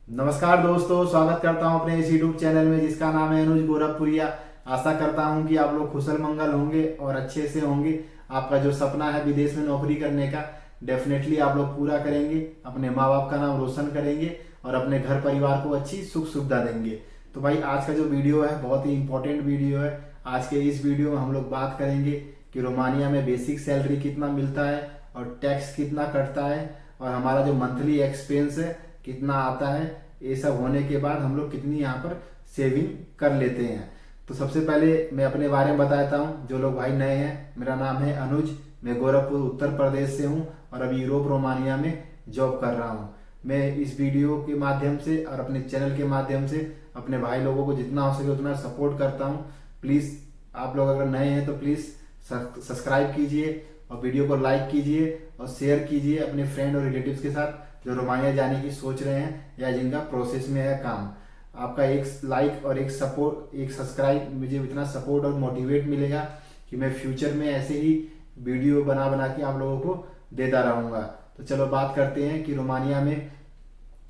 नमस्कार दोस्तों, स्वागत करता हूं अपने इस यूट्यूब चैनल में जिसका नाम है अनुज गोरखपुरिया। आशा करता हूं कि आप लोग कुशल मंगल होंगे और अच्छे से होंगे। आपका जो सपना है विदेश में नौकरी करने का, डेफिनेटली आप लोग पूरा करेंगे, अपने माँ बाप का नाम रोशन करेंगे और अपने घर परिवार को अच्छी सुख सुविधा देंगे। तो भाई आज का जो वीडियो है बहुत ही इंपॉर्टेंट वीडियो है। आज के इस वीडियो में हम लोग बात करेंगे कि रोमानिया में बेसिक सैलरी कितना मिलता है और टैक्स कितना कटता है और हमारा जो मंथली एक्सपेंस है कितना आता है। ये सब होने के बाद हम लोग कितनी यहाँ पर सेविंग कर लेते हैं। तो सबसे पहले मैं अपने बारे में बताता हूँ। जो लोग भाई नए हैं, मेरा नाम है अनुज, मैं गोरखपुर उत्तर प्रदेश से हूँ और अभी यूरोप रोमानिया में जॉब कर रहा हूँ। मैं इस वीडियो के माध्यम से और अपने चैनल के माध्यम से अपने भाई लोगों को जितना हो सके उतना सपोर्ट करता हूँ। प्लीज़ आप लोग अगर नए हैं तो प्लीज़ सब्सक्राइब कीजिए और वीडियो को लाइक कीजिए और शेयर कीजिए अपने फ्रेंड और रिलेटिव्स के साथ जो रोमानिया जाने की सोच रहे हैं या जिनका प्रोसेस में है काम। आपका एक लाइक और एक सपोर्ट, एक सब्सक्राइब, मुझे इतना सपोर्ट और मोटिवेट मिलेगा कि मैं फ्यूचर में ऐसे ही वीडियो बना बना के आप लोगों को देता रहूँगा। तो चलो बात करते हैं कि रोमानिया में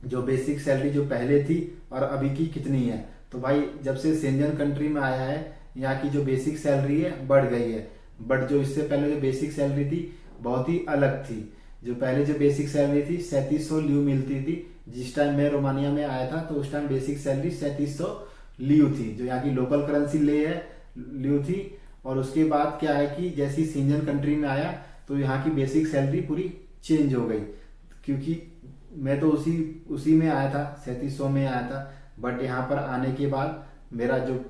जो बेसिक सैलरी जो पहले थी और अभी की कितनी है। तो भाई जब से शेंजन कंट्री में आया है, यहाँ की जो बेसिक सैलरी है बढ़ गई है। बट जो इससे पहले जो बेसिक सैलरी थी बहुत ही अलग थी। जो पहले जो बेसिक सैलरी थी 3700 ल्यू मिलती थी। जिस टाइम मैं रोमानिया में आया था तो उस टाइम बेसिक सैलरी 3700 ल्यू थी, जो यहाँ की लोकल करेंसी ले है, ल्यू थी। और उसके बाद क्या है कि जैसे शेंजन कंट्री में आया तो यहाँ की बेसिक सैलरी पूरी चेंज हो गई। क्योंकि मैं तो उसी उसी में आया था, 3700 में आया था। बट यहाँ पर आने के बाद मेरा जो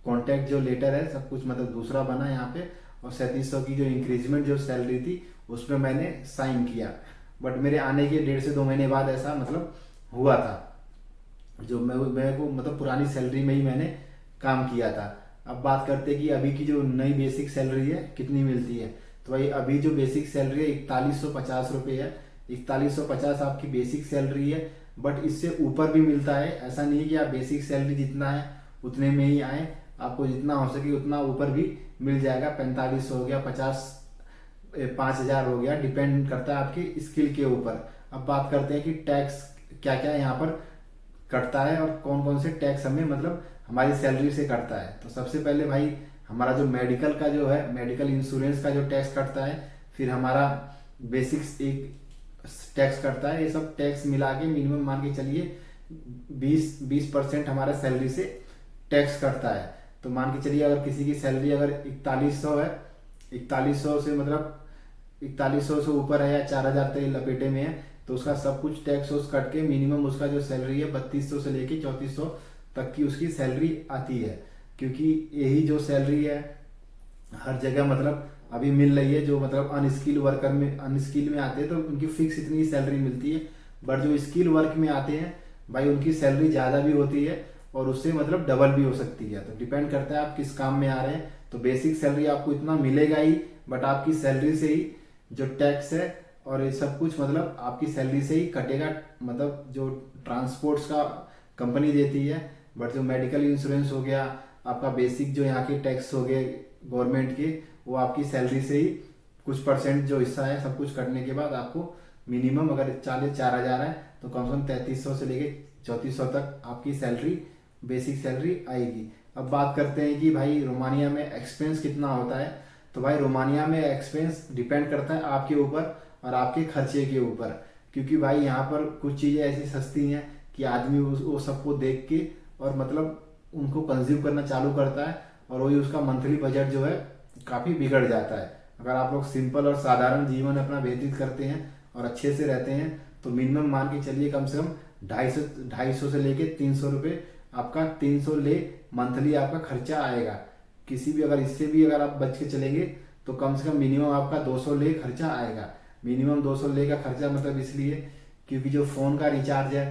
कॉन्टैक्ट जो लेटर है सब कुछ मतलब दूसरा बना यहाँ पे, और 3700 की जो इंक्रीजमेंट जो सैलरी थी उसमें मैंने साइन किया। बट मेरे आने के 1.5 से 2 महीने बाद ऐसा मतलब हुआ था। जो मैं को मतलब पुरानी सैलरी में ही मैंने काम किया था। अब बात करते हैं कि अभी की जो नई बेसिक सैलरी है कितनी मिलती है। तो भाई अभी जो बेसिक सैलरी है 4150 रुपये है। 4150 आपकी बेसिक सैलरी है। बट इससे ऊपर भी मिलता है। ऐसा नहीं है कि आप बेसिक सैलरी जितना है उतने में ही आए, आपको जितना हो सके उतना ऊपर भी मिल जाएगा। 45 हो गया, 50, 5000 हो गया, डिपेंड करता है आपकी स्किल के ऊपर। अब बात करते हैं कि टैक्स क्या क्या यहाँ पर कटता है और कौन कौन से टैक्स हमें मतलब हमारी सैलरी से कटता है। तो सबसे पहले भाई हमारा जो मेडिकल का जो है, मेडिकल इंश्योरेंस का जो टैक्स कटता है, फिर हमारा बेसिक्स एक टैक्स कटता है। ये सब टैक्स मिला के मिनिमम मान के चलिए 20% हमारा सैलरी से टैक्स कटता है। तो मान के चलिए अगर किसी की सैलरी अगर 4100 है, 4100 से मतलब 4100 से ऊपर है या 4000 तक लपेटे में है, तो उसका सब कुछ टैक्स उस कट के मिनिमम उसका जो सैलरी है 3200 से लेके 3400 तक की उसकी सैलरी आती है। क्योंकि यही जो सैलरी है हर जगह मतलब अभी मिल रही है। जो मतलब अनस्किल वर्कर में, अनस्किल में आते हैं तो उनकी फिक्स इतनी सैलरी मिलती है। बट जो स्किल वर्क में आते हैं भाई उनकी सैलरी ज़्यादा भी होती है और उससे मतलब डबल भी हो सकती है। तो डिपेंड करता है आप किस काम में आ रहे हैं। तो बेसिक सैलरी आपको इतना मिलेगा ही, बट आपकी सैलरी से ही जो टैक्स है और ये सब कुछ मतलब आपकी सैलरी से ही कटेगा। मतलब जो ट्रांसपोर्ट्स का कंपनी देती है, बट जो मेडिकल इंश्योरेंस हो गया, आपका बेसिक जो यहाँ के टैक्स हो गए गवर्नमेंट के, वो आपकी सैलरी से ही कुछ परसेंट जो हिस्सा है सब कुछ कटने के बाद आपको मिनिमम अगर 4000 है तो कम से कम 3300 से लेके 3400 तक आपकी सैलरी, बेसिक सैलरी आएगी। अब बात करते हैं कि भाई रोमानिया में एक्सपेंस कितना होता है। तो भाई रोमानिया में एक्सपेंस डिपेंड करता है आपके ऊपर और आपके खर्चे के ऊपर। क्योंकि भाई यहाँ पर कुछ चीज़ें ऐसी सस्ती हैं कि आदमी वो सबको देख के और मतलब उनको कंज्यूम करना चालू करता है और वही उसका मंथली बजट जो है काफ़ी बिगड़ जाता है। अगर आप लोग सिंपल और साधारण जीवन अपना व्यतीत करते हैं और अच्छे से रहते हैं तो मिनिमम मान के चलिए कम से कम 250 से लेके 300 रुपये आपका 300 ले मंथली आपका खर्चा आएगा। किसी भी अगर इससे भी अगर आप बच के चलेंगे तो कम से कम मिनिमम आपका 200 ले खर्चा आएगा। मिनिमम 200 ले का खर्चा मतलब इसलिए क्योंकि जो फ़ोन का रिचार्ज है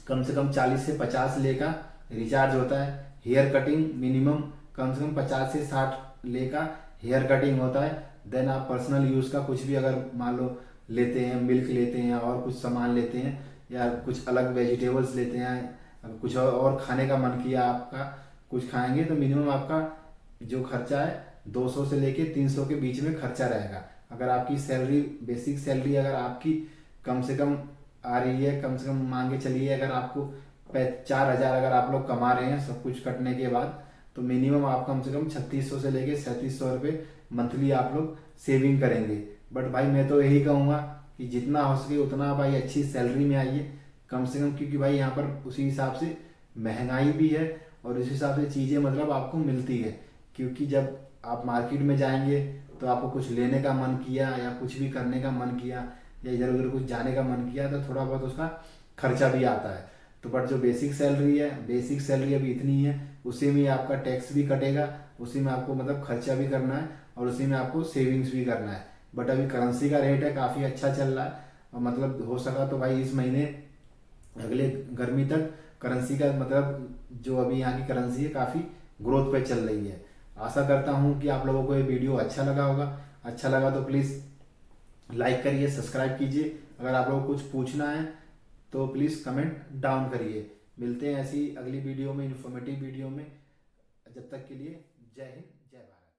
कम से कम 40 से 50 ले का रिचार्ज होता है। हेयर कटिंग मिनिमम कम से कम 50 से 60 ले का हेयर कटिंग होता है। देन आप पर्सनल यूज़ का कुछ भी अगर मान लो लेते हैं, मिल्क लेते हैं और कुछ सामान लेते हैं या कुछ अलग वेजिटेबल्स लेते हैं, अगर कुछ और खाने का मन किया आपका कुछ खाएंगे तो मिनिमम आपका जो खर्चा है 200 से लेके 300 के बीच में खर्चा रहेगा। अगर आपकी सैलरी, बेसिक सैलरी अगर आपकी कम से कम आ रही है, कम से कम मान के चलिए अगर आपको 4,000 अगर आप लोग कमा रहे हैं सब कुछ कटने के बाद, तो मिनिमम आप कम से कम 3600 से लेके 3700 रुपये मंथली आप लोग सेविंग करेंगे। बट भाई मैं तो यही कहूँगा कि जितना हो सके उतना भाई अच्छी सैलरी में आइए कम से कम, क्योंकि भाई यहाँ पर उसी हिसाब से महंगाई भी है और उस हिसाब से चीज़ें मतलब आपको मिलती है। क्योंकि जब आप मार्केट में जाएंगे तो आपको कुछ लेने का मन किया या कुछ भी करने का मन किया या इधर उधर कुछ जाने का मन किया तो थोड़ा बहुत उसका खर्चा भी आता है। तो बट जो बेसिक सैलरी अभी इतनी है, उसी में आपका टैक्स भी कटेगा, उसी में आपको मतलब खर्चा भी करना है और उसी में आपको सेविंग्स भी करना है। बट अभी करेंसी का रेट है काफ़ी अच्छा चल रहा है और मतलब हो सका तो भाई इस महीने अगले गर्मी तक करेंसी का मतलब जो अभी यहाँ की करेंसी है काफ़ी ग्रोथ पे चल रही है। आशा करता हूँ कि आप लोगों को ये वीडियो अच्छा लगा होगा। अच्छा लगा तो प्लीज़ लाइक करिए, सब्सक्राइब कीजिए। अगर आप लोगों को कुछ पूछना है तो प्लीज़ कमेंट डाउन करिए। मिलते हैं ऐसी अगली वीडियो में, इन्फॉर्मेटिव वीडियो में। जब तक के लिए जय हिंद, जय भारत।